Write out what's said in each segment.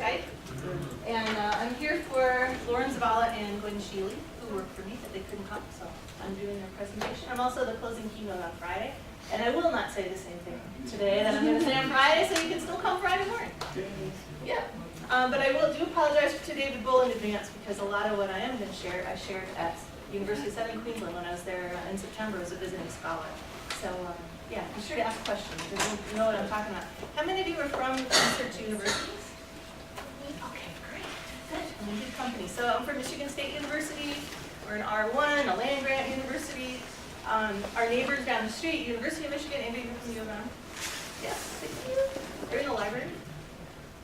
Skype. And I'm here for Lauren Zavala and Gwen Sheely, who work for me, but they couldn't come, so I'm doing their presentation. I'm also the closing keynote on Friday. And I will not say the same thing today that I'm going to say on Friday, so you can still come Friday morning. Yeah. But I do apologize to David Bull in advance, because a lot of what I am going to share, I shared at University of Southern Queensland when I was there in September as a visiting scholar. So yeah, be sure to ask questions, because you know what I'm talking about. How many of you are from research universities? Okay, great. Good. I'm in good company. So I'm from Michigan State University. We're an R1, a land-grant university. Our neighbors down the street, University of Michigan. Anybody from U of M? Yes, thank you. They're in the library.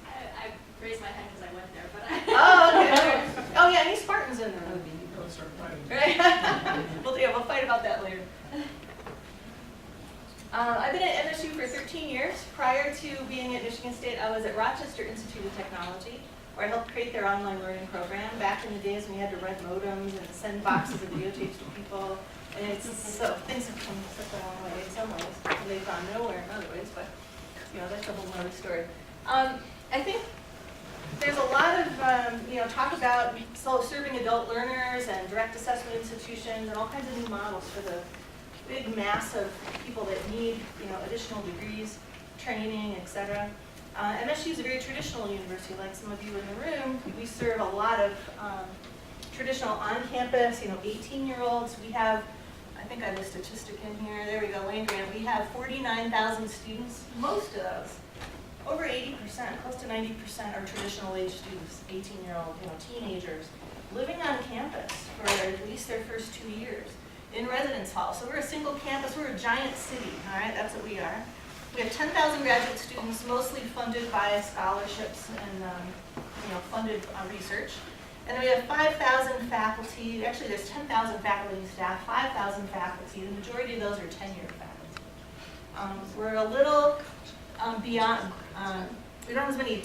I raised my hand because I went there, but Oh, okay. Oh, yeah, any Spartans in there? Don't start fighting. Right? We'll fight about that later. I've been at MSU for 13 years. Prior to being at Michigan State, I was at Rochester Institute of Technology, where I helped create their online learning program back in the days when we had to rent modems and send boxes of videotapes to people. And so things have come such a long way in some ways, and they've gone nowhere in other ways, but that's a whole other story. I think there's a lot of talk about serving adult learners and direct assessment institutions and all kinds of new models for the big mass of people that need additional degrees, training, etc. MSU is a very traditional university, like some of you in the room. We serve a lot of traditional on-campus, 18-year-olds. We have, I think I have a statistic in here. There we go, land grant. We have 49,000 students. Most of those, over 80%, close to 90%, are traditional age students, 18-year-old, teenagers, living on campus for at least their first 2 years in residence hall. So we're a single campus. We're a giant city. All right, that's what we are. We have 10,000 graduate students, mostly funded by scholarships and funded research. And then we have 5,000 faculty. Actually, there's 10,000 faculty and staff, 5,000 faculty. The majority of those are tenured faculty. We're a little beyond. We don't have as many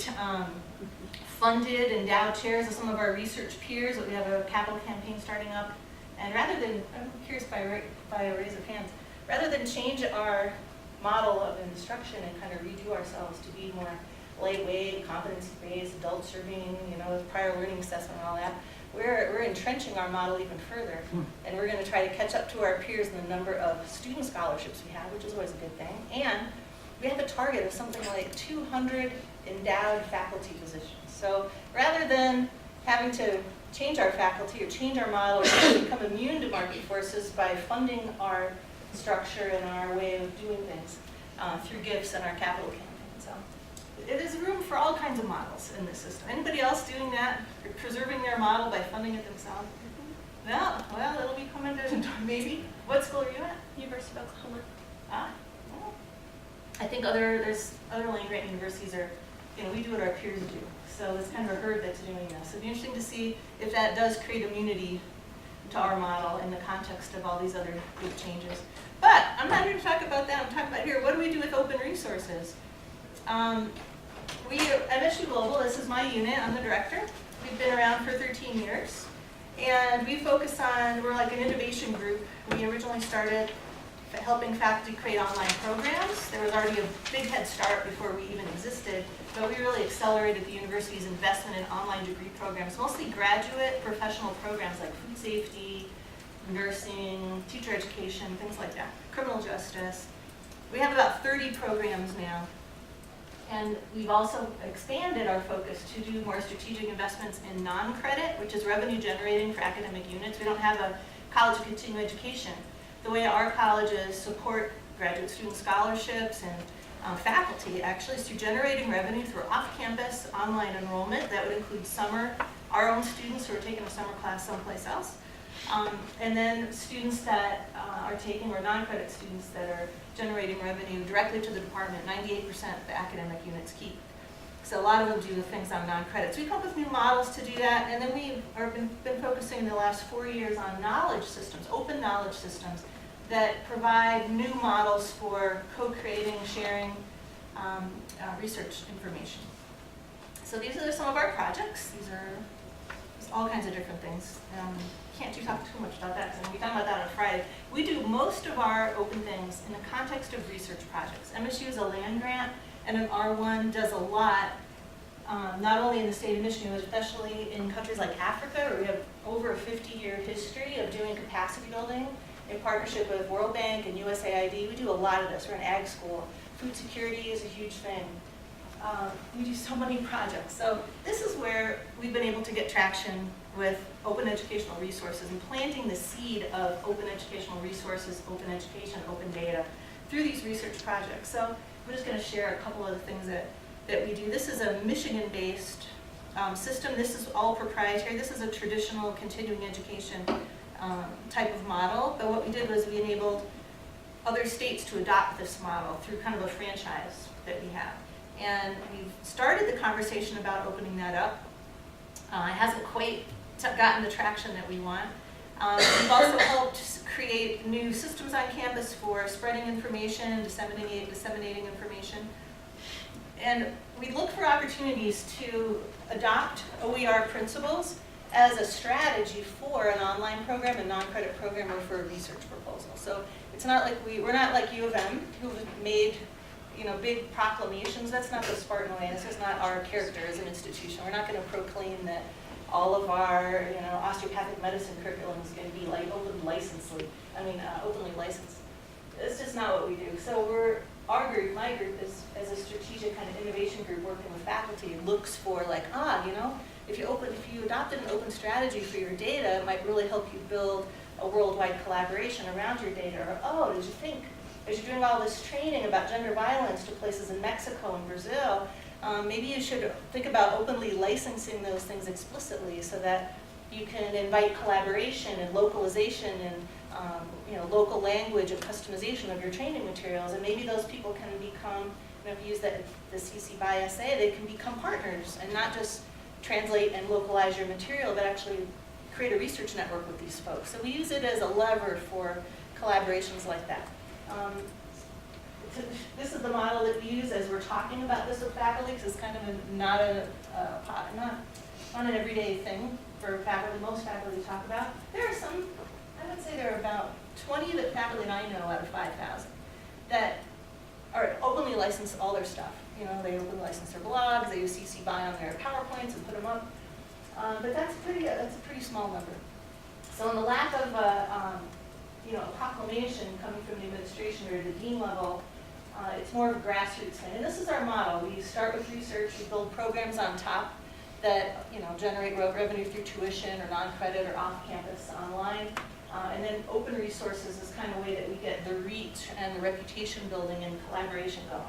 funded endowed chairs as some of our research peers, but we have a capital campaign starting up. And rather than, I'm curious by a raise of hands, rather than change our model of instruction and kind of redo ourselves to be more lightweight, competency-based, adult serving, with prior learning assessment and all that, we're entrenching our model even further. And we're going to try to catch up to our peers in the number of student scholarships we have, which is always a good thing. And we have a target of something like 200 endowed faculty positions. So rather than having to change our faculty or change our model or become immune to market forces by funding our structure and our way of doing things through gifts and our capital campaign. So there's room for all kinds of models in this system. Anybody else doing that, preserving their model by funding it themselves? No? Well, it'll be coming to maybe. What school are you at? University of Oklahoma. Well, I think there's other land-grant universities are, we do what our peers do. So it's kind of a herd that's doing this. It'd be interesting to see if that does create immunity to our model in the context of all these other big changes. But I'm not here to talk about that. I'm talking about here, what do we do with open resources? We at MSUglobal, this is my unit, I'm the director. We've been around for 13 years. And we focus on, we're like an innovation group. We originally started helping faculty create online programs. There was already a big head start before we even existed, but we really accelerated the university's investment in online degree programs, mostly graduate professional programs like food safety, nursing, teacher education, things like that, criminal justice. We have about 30 programs now. And we've also expanded our focus to do more strategic investments in non-credit, which is revenue generating for academic units. We don't have a college of continuing education. The way our colleges support graduate student scholarships and faculty actually is through generating revenue through off-campus online enrollment. That would include our own students who are taking a summer class someplace else. And then students that are taking, or non-credit students that are generating revenue directly to the department. 98% of the academic units keep. So a lot of them do the things on non-credits. We come up with new models to do that, and then we've been focusing in the last 4 years on knowledge systems, open knowledge systems that provide new models for co-creating, sharing research information. So these are some of our projects. These are all kinds of different things. Can't talk too much about that because I'm going to be talking about that on Friday. We do most of our open things in the context of research projects. MSU is a land grant, and an R1 does a lot not only in the state of Michigan, but especially in countries like Africa, where we have over a 50-year history of doing capacity building in partnership with World Bank and USAID. We do a lot of this. We're an ag school. Food security is a huge thing. We do so many projects. So this is where we've been able to get traction with open educational resources and planting the seed of open educational resources, open education, open data through these research projects. So I'm just going to share a couple of the things that we do. This is a Michigan-based system. This is all proprietary. This is a traditional continuing education type of model. But what we did was we enabled other states to adopt this model through kind of a franchise that we have. And we've started the conversation about opening that up. It hasn't quite gotten the traction that we want. We've also helped create new systems on campus for spreading information, disseminating information. And we look for opportunities to adopt OER principles as a strategy for an online program, a non-credit program, or for a research proposal. So it's not like we're not like U of M, who have made big proclamations. That's not the Spartan way. This is not our character as an institution. We're not going to proclaim that all of our osteopathic medicine curriculum is going to be like openly licensed. It's just not what we do. So my group is as a strategic kind of innovation group working with faculty, looks for like, if you adopted an open strategy for your data, it might really help you build a worldwide collaboration around your data. Or, did you think, as you're doing all this training about gender violence to places in Mexico and Brazil, maybe you should think about openly licensing those things explicitly so that you can invite collaboration and localization and local language and customization of your training materials. And maybe those people can become, if you use the CC by SA, they can become partners and not just translate and localize your material, but actually create a research network with these folks. So we use it as a lever for collaborations like that. This is the model that we use as we're talking about this with faculty, because it's kind of not an everyday thing for faculty. Most faculty talk about. There are some, I would say there are about 20 that faculty and I know out of 5,000 that are openly licensed all their stuff. They openly license their blogs, they use CC BY on their PowerPoints and put them up. But that's a pretty small number. So in the lack of a proclamation coming from the administration or the dean level, it's more of a grassroots thing. And this is our model. We start with research, we build programs on top that generate revenue through tuition or non-credit or off-campus online. And then open resources is kind of a way that we get the reach and the reputation building and collaboration going.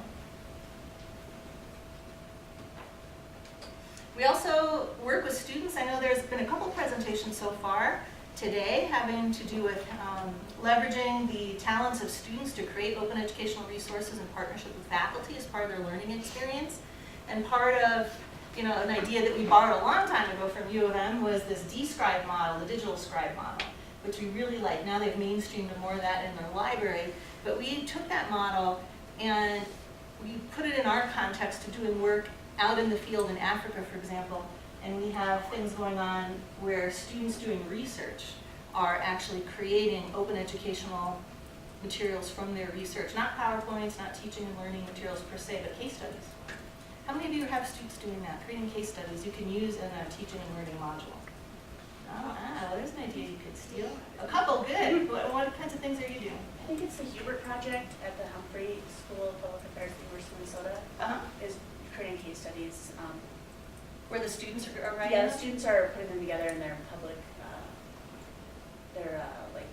We also work with students. I know there's been a couple presentations so far today having to do with leveraging the talents of students to create open educational resources in partnership with faculty as part of their learning experience. And part of an idea that we borrowed a long time ago from U of M was this D-Scribe model, the digital scribe model, which we really like. Now they've mainstreamed more of that in their library. But we took that model and we put it in our context to doing work out in the field in Africa, for example. And we have things going on where students doing research are actually creating open educational materials from their research. Not PowerPoints, not teaching and learning materials per se, but case studies. How many of you have students doing that, creating case studies you can use in a teaching and learning module? There's an idea you could steal. A couple, good. What kinds of things are you doing? I think it's the Hubert Project at the Humphrey School of Public Affairs at the University of Minnesota. Is creating case studies. Where the students are writing? Yeah, the students are putting them together in their public, like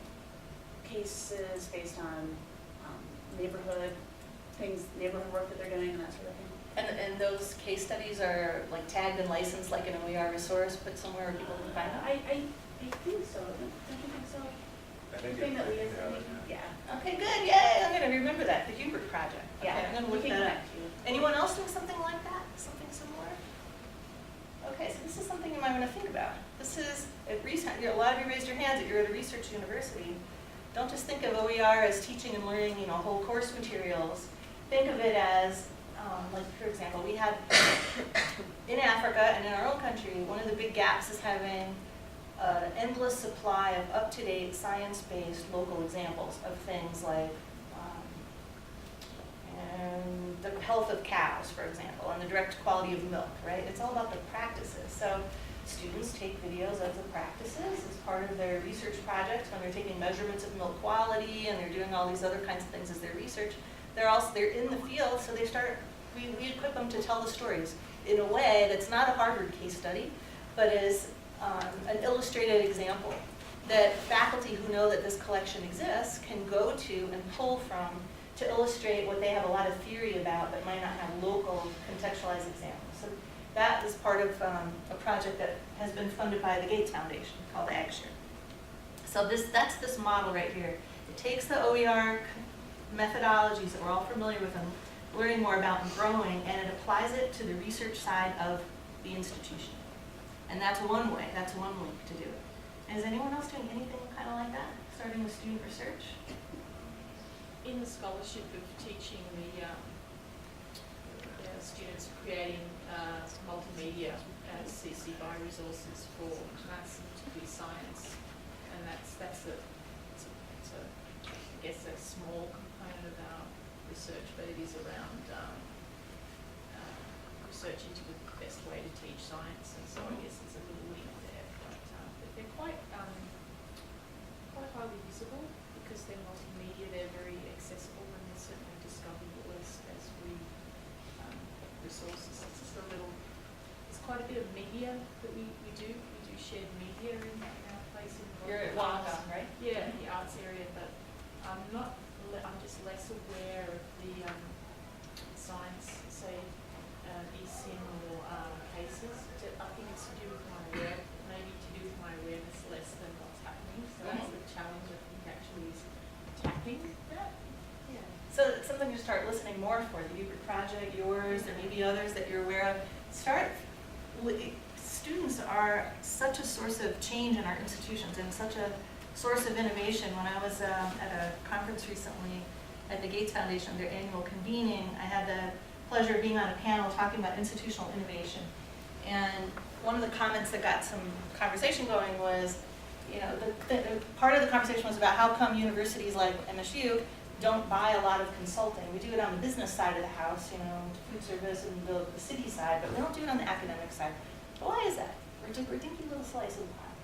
cases based on neighborhood work that they're doing and that sort of thing. And those case studies are like tagged and licensed like an OER resource, put somewhere where people can find them? I think so. Don't you think so? I think Thing that we it's, yeah. Okay, good. Yay! I'm going to remember that. The Hubert Project. Okay, Yeah. I'm going to We look can that up. connect you. Anyone else doing something like that? Something similar? Okay, so this is something you might want to think about. This is a lot of you raised your hands that you're at a research university. Don't just think of OER as teaching and learning, whole course materials. Think of it as, like for example, we have in Africa and in our own country, one of the big gaps is having an endless supply of up-to-date science-based local examples of things like and the health of cows, for example, and the direct quality of milk, right? It's all about the practices. So students take videos of the practices as part of their research projects when they're taking measurements of milk quality and they're doing all these other kinds of things as their research. They're in the field, so we equip them to tell the stories in a way that's not a Harvard case study, but is an illustrated example that faculty who know that this collection exists can go to and pull from to illustrate what they have a lot of theory about but might not have local contextualized examples. So that is part of a project that has been funded by the Gates Foundation called AgShare. So that's this model right here. It takes the OER methodologies that we're all familiar with and learning more about and growing, and it applies it to the research side of the institution. And that's one way, that's one link to do it. Is anyone else doing anything kind of like that, starting with student research? In the scholarship of teaching the students creating multimedia CC BY resources for maths and particularly science, and it's a I guess a small component of our research, but it is around research into the best way to teach science, and so I guess there's a little link there. But they're quite highly visible because they're multimedia. They're very accessible and they're certainly discoverable as we resources. It's just a little. There's quite a bit of media that we do. We do shared media in our place in. You're at Wonga, right? Yeah, the arts area, but I'm just less aware of the science, say, eSIM or cases. I think it's to do with maybe to do with my awareness less than what's happening. So that's the challenge, I think, actually is tapping that. Yeah. So it's something you start listening more for, the Uber project, yours, there may be others that you're aware of. Students are such a source of change in our institutions and such a source of innovation. When I was at a conference recently at the Gates Foundation, their annual convening, I had the pleasure of being on a panel talking about institutional innovation. And one of the comments that got some conversation going was, the part of the conversation was about how come universities like MSU don't buy a lot of consulting. We do it on the business side of the house, food service and the city side, but we don't do it on the academic side. But why is that? We're a dinky little slice of the pie.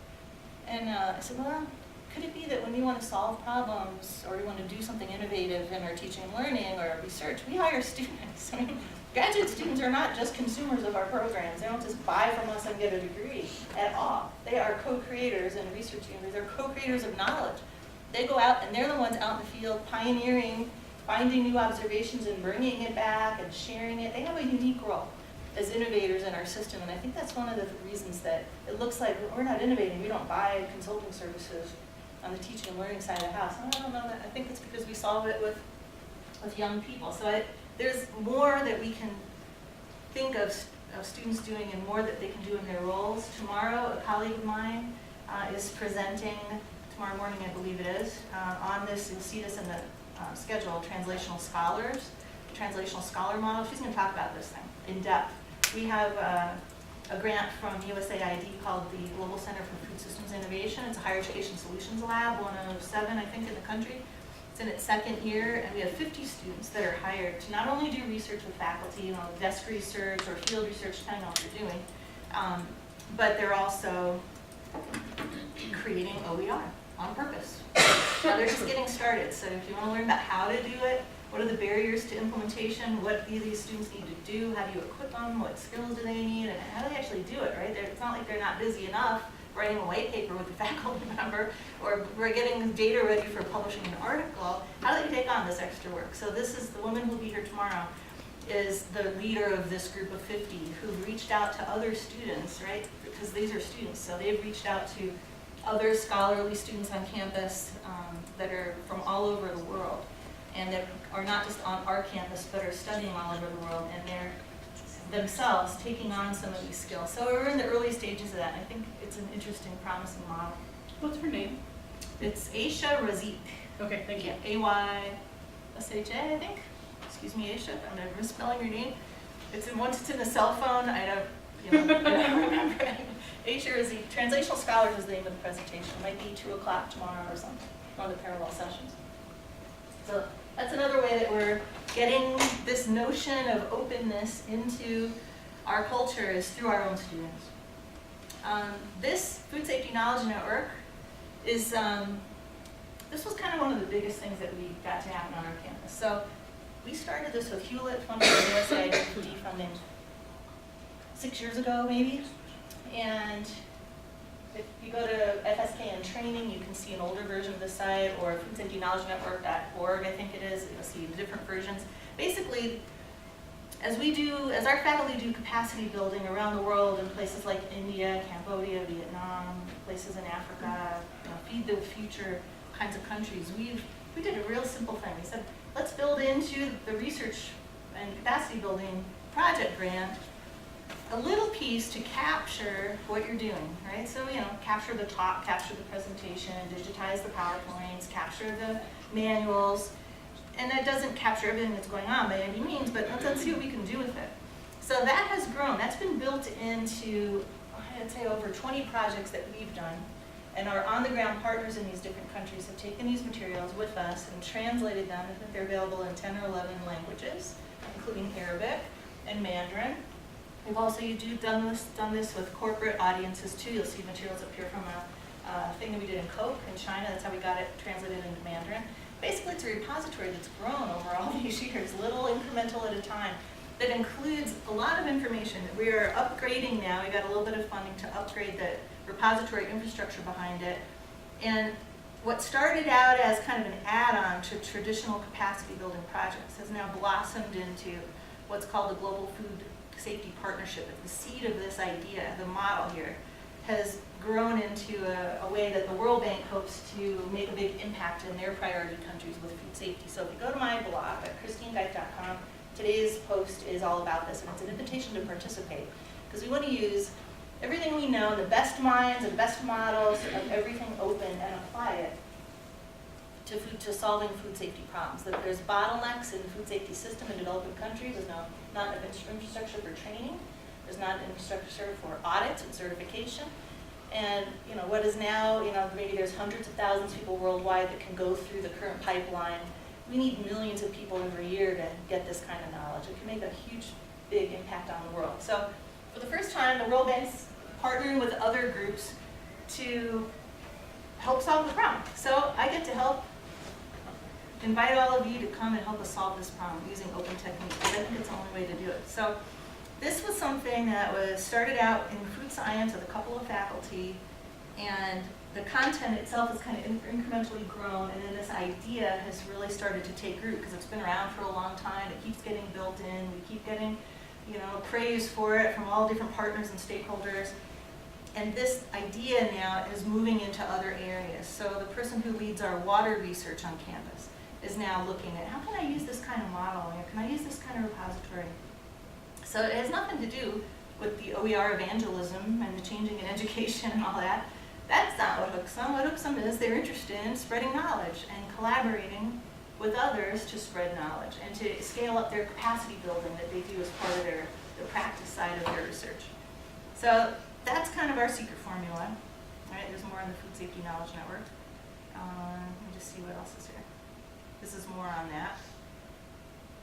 And I said, well, could it be that when we want to solve problems or we want to do something innovative in our teaching and learning or research, we hire students? I mean, graduate students are not just consumers of our programs. They don't just buy from us and get a degree at all. They are co-creators in research universities. They're co-creators of knowledge. They go out and they're the ones out in the field pioneering, finding new observations and bringing it back and sharing it. They have a unique role as innovators in our system, and I think that's one of the reasons that it looks like we're not innovating. We don't buy consulting services on the teaching and learning side of the house. I don't know that. I think it's because we solve it with young people. So there's more that we can think of students doing and more that they can do in their roles. Tomorrow, a colleague of mine is presenting, tomorrow morning I believe it is, on this. You'll see this in the schedule, translational scholars, the translational scholar model. She's going to talk about this thing in depth. We have a grant from USAID called the Global Center for Food Systems Innovation. It's a higher education solutions lab, one of 7, I think, in the country. It's in its second year, and we have 50 students that are hired to not only do research with faculty, desk research or field research, depending on what you're doing, but they're also creating OER on purpose. Now they're just getting started, so if you want to learn about how to do it, what are the barriers to implementation, what do these students need to do, how do you equip them, what skills do they need, and how do they actually do it, right? It's not like they're not busy enough writing a white paper with a faculty member, or we're getting data ready for publishing an article. How do they take on this extra work? So this is the woman who will be here tomorrow, is the leader of this group of 50 who reached out to other students, right? Because these are students, so they've reached out to other scholarly students on campus that are from all over the world, and that are not just on our campus, but are studying all over the world, and they're themselves taking on some of these skills. So we're in the early stages of that, and I think it's an interesting, promising model. What's her name? It's Aisha Razik. Okay, thank you. A-Y-S-H-A, I think. Excuse me, Aisha, if I'm misspelling your name. Once it's in the cell phone, I don't remember it. Aisha Razik. Translational Scholars is the name of the presentation. It might be 2 o'clock tomorrow or something, one of the parallel sessions. So that's another way that we're getting this notion of openness into our culture is through our own students. This Food Safety Knowledge Network is, this was kind of one of the biggest things that we got to happen on our campus. So we started this with Hewlett funding and USAID funding 6 years ago, maybe. And if you go to FSKN training, you can see an older version of the site, or foodsafetyknowledgenetwork.org, I think it is. You'll see the different versions. Basically, as our faculty do capacity building around the world in places like India, Cambodia, Vietnam, places in Africa, feed the future kinds of countries, we did a real simple thing. We said, let's build into the research and capacity building project grant a little piece to capture what you're doing, right? So, capture the talk, capture the presentation, digitize the PowerPoints, capture the manuals. And that doesn't capture everything that's going on by any means, but let's see what we can do with it. So that has grown. That's been built into, I'd say, over 20 projects that we've done. And our on-the-ground partners in these different countries have taken these materials with us and translated them. I think they're available in 10 or 11 languages, including Arabic and Mandarin. We've also done this with corporate audiences too. You'll see materials up here from a thing that we did in Coke in China. That's how we got it translated into Mandarin. Basically, it's a repository that's grown over all these years, little incremental at a time, that includes a lot of information that we are upgrading now. We got a little bit of funding to upgrade the repository infrastructure behind it. And what started out as kind of an add-on to traditional capacity building projects has now blossomed into what's called the Global Food Safety Partnership. The seed of this idea, the model here, has grown into a way that the World Bank hopes to make a big impact in their priority countries with food safety. So if you go to my blog at christinegeith.com, today's post is all about this, and it's an invitation to participate, because we want to use everything we know, the best minds and best models of everything open, and apply it to solving food safety problems. That there's bottlenecks in the food safety system in developing countries. There's not enough infrastructure for training. There's not infrastructure for audits and certification. And what is now, maybe there's hundreds of thousands of people worldwide that can go through the current pipeline. We need millions of people every year to get this kind of knowledge. It can make a huge, big impact on the world. So for the first time, the World Bank's partnering with other groups to help solve the problem. So I get to help invite all of you to come and help us solve this problem using open techniques, because I think it's the only way to do it. So this was something that was started out in food science with a couple of faculty, and the content itself has kind of incrementally grown, and then this idea has really started to take root because it's been around for a long time. It keeps getting built in. We keep getting, praise for it from all different partners and stakeholders. And this idea now is moving into other areas. So the person who leads our water research on campus is now looking at, how can I use this kind of model, or can I use this kind of repository? So it has nothing to do with the OER evangelism and the changing in education and all that. That's not what hooks them. What hooks them is they're interested in spreading knowledge and collaborating with others to spread knowledge and to scale up their capacity building that they do as part of the practice side of their research. So that's kind of our secret formula. All right, there's more on the Food Safety Knowledge Network. Let me just see what else is here. This is more on that.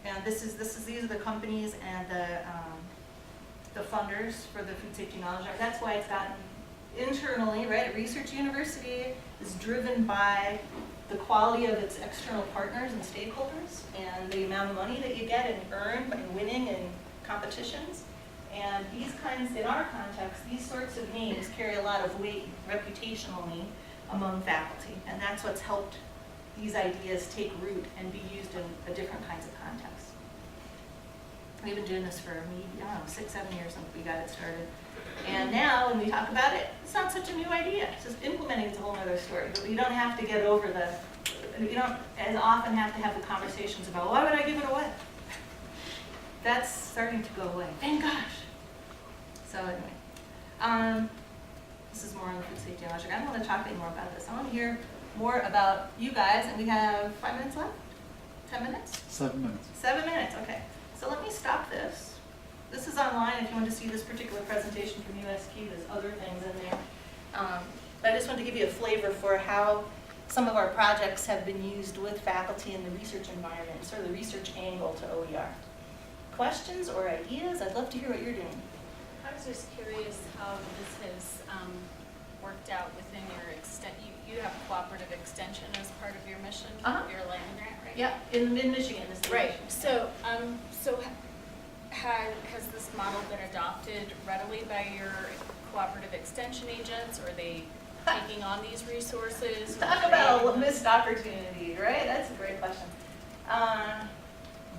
And these are the companies and the funders for the Food Safety Knowledge Network. That's why it's gotten internally, right? A research university is driven by the quality of its external partners and stakeholders and the amount of money that you get and earn by winning in competitions. And these kinds, in our context, these sorts of names carry a lot of weight reputationally among faculty. And that's what's helped these ideas take root and be used in different kinds of contexts. We've been doing this for, 6, 7 years since we got it started. And now when we talk about it, it's not such a new idea. It's just implementing is a whole other story. But you don't have to get over you don't as often have to have the conversations about, why would I give it away? That's starting to go away. Thank gosh. So anyway, this is more on the food safety logic. I don't want to talk any more about this. I want to hear more about you guys, and we have 5 minutes left? 10 minutes? 7 minutes. 7 minutes, okay. So let me stop this. This is online if you want to see this particular presentation from USQ. There's other things in there. But I just wanted to give you a flavor for how some of our projects have been used with faculty in the research environment, sort of the research angle to OER. Questions or ideas? I'd love to hear what you're doing. I was just curious how this has worked out within your you have cooperative extension as part of your mission, your land grant, right? Yeah, in Michigan is the Right, mission. so, has this model been adopted readily by your cooperative extension agents, or are they taking on these resources? Talk about a missed opportunity, right? That's a great question.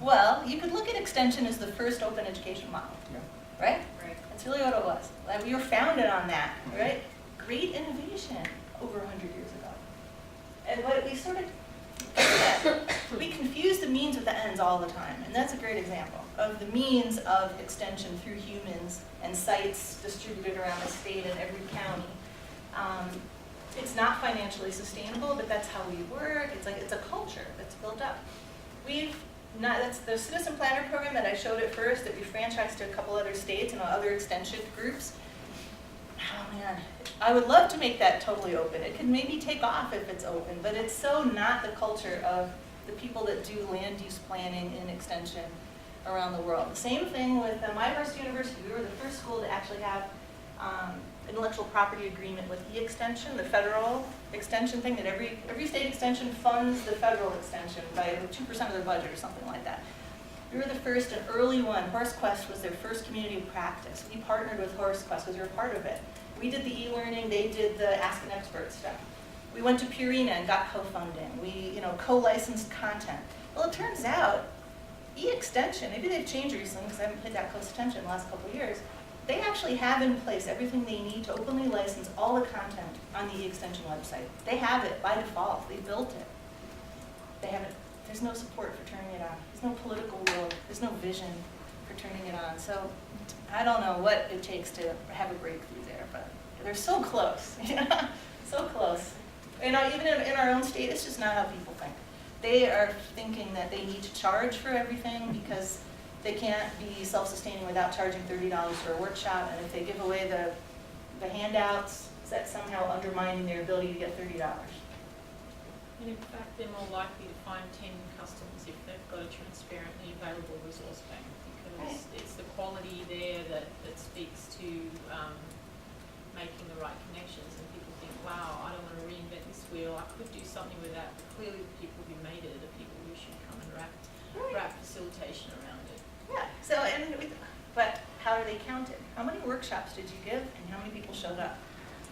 Well, you could look at extension as the first open education model, right? Right. That's really what it was. Like, we were founded on that, right? Great innovation over 100 years ago. And what we sort of, we confuse the means with the ends all the time. And that's a great example of the means of extension through humans and sites distributed around the state and every county. It's not financially sustainable, but that's how we work. It's a culture that's built up. That's the Citizen Planner program that I showed at first that we franchised to a couple other states and other extension groups. Oh man, I would love to make that totally open. It could maybe take off if it's open, but it's so not the culture of the people that do land use planning in extension around the world. The same thing with my first university. We were the first school to actually have intellectual property agreement with e-extension, the federal extension thing that every state extension funds the federal extension by 2% of their budget or something like that. We were the first, an early one. HorseQuest was their first community of practice. We partnered with HorseQuest because we were part of it. We did the e-learning, they did the Ask an Expert stuff. We went to Purina and got co-funding. We, co-licensed content. Well, it turns out, e-extension, maybe they've changed recently because I haven't paid that close attention in the last couple of years. They actually have in place everything they need to openly license all the content on the e-extension website. They have it by default. They built it. They haven't. There's no support for turning it on. There's no political will. There's no vision for turning it on. So I don't know what it takes to have a breakthrough there, but they're so close. So close. Even in our own state, it's just not how people think. They are thinking that they need to charge for everything because they can't be self-sustaining without charging $30 for a workshop, and if they give away the handouts, that's somehow undermining their ability to get $30. And in fact, they're more likely to find 10 customers if they've got a transparently available resource bank, because it's the quality there that speaks to making the right connections, and people think, wow, I don't want to reinvent this wheel, I could do something with that, but clearly the people who made it are the people who should come and wrap facilitation around it. Yeah, but how are they counted? How many workshops did you give and how many people showed up?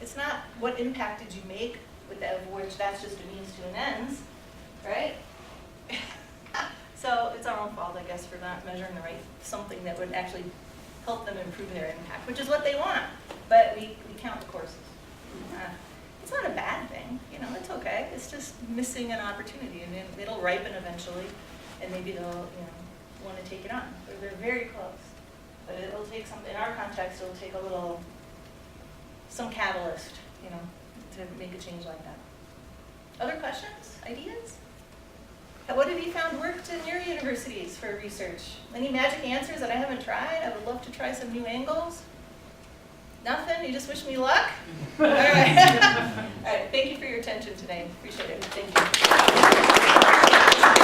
It's not what impact did you make, with which that's just a means to an ends, right? So it's our own fault, I guess, for not measuring the right something that would actually help them improve their impact, which is what they want, but we count the courses. It's not a bad thing, it's okay. It's just missing an opportunity, and then it'll ripen eventually, and maybe they'll, want to take it on. They're very close, but it'll take some. In our context, it'll take some catalyst, to make a change like that. Other questions, ideas? What have you found worked in your universities for research? Any magic answers that I haven't tried? I would love to try some new angles. Nothing? You just wish me luck? All right. All right. Thank you for your attention today. Appreciate it. Thank you.